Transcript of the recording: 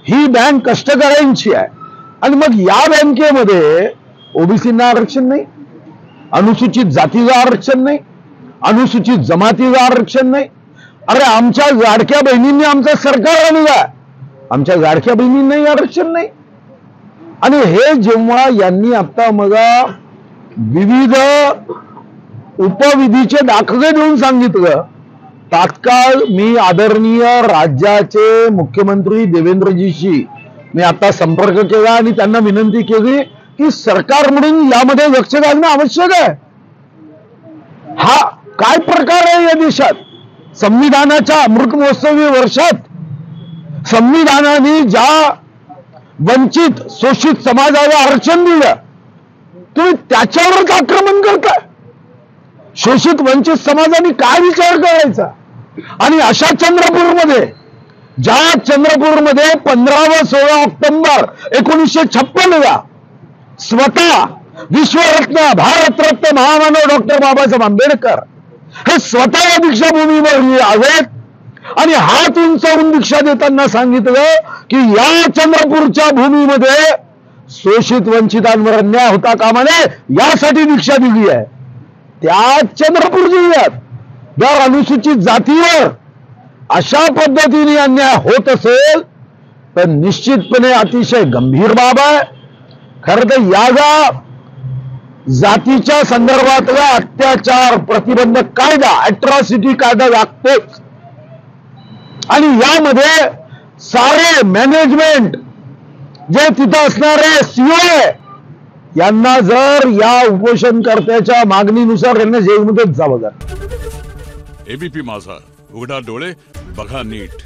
ही bank कष्टकऱ्यांची आहे आणि मग या बँकेमध्ये ओबीसींना आरक्षण नाही, अनुसूचित जातीचं आरक्षण नाही, अनुसूचित जमातीचं आरक्षण नाही. अरे आमच्या लाडक्या बहिणींनी आमचं सरकार आणलं, आमच्या लाडक्या बहिणींनाही आरक्षण नाही. आणि हे जेव्हा यांनी आता मग विविध उपविधीचे दाखले देऊन सांगितलं, तात्काळ मी आदरणीय राज्याचे मुख्यमंत्री देवेंद्रजीशी मी आता संपर्क केला आणि त्यांना विनंती केली की सरकार म्हणून यामध्ये लक्ष घालणं आवश्यक आहे. हा काय प्रकार आहे या देशात? संविधानाच्या अमृत महोत्सवी वर्षात संविधानाने ज्या वंचित शोषित समाजाला आरक्षण दिलं, तुम्ही त्याच्यावरच आक्रमण करताय. शोषित वंचित समाजाने काय विचार करायचा? आणि अशा चंद्रपूरमध्ये, ज्या चंद्रपूरमध्ये 15 व 16 ऑक्टोबर 1956 स्वतः विश्वरत्न भारतरत्न महामानव डॉक्टर बाबासाहेब आंबेडकर हे स्वतः या दीक्षाभूमीवर आलेत आणि हात उंचावून दीक्षा देताना सांगितलं की या चंद्रपूरच्या भूमीमध्ये शोषित वंचितांवर अन्याय होता कामा नये, यासाठी दीक्षा दिली आहे. त्या चंद्रपूर जिल्ह्यात जर अनुसूचित जातीवर अशा पद्धतीने अन्याय होत असेल तर निश्चितपणे अतिशय गंभीर बाब आहे. खरं तर या जातीच्या संदर्भातला अत्याचार प्रतिबंधक कायदा, अॅट्रॉसिटी कायदा लागतोच. आणि यामध्ये सारे मॅनेजमेंट जे तिथं असणारे सीओ यांना जर या उपोषणकर्त्याच्या मागणीनुसार यांना जेलमध्येच जावं लागतं. एबीपी माझा, उघडा डोळे बघा नीट.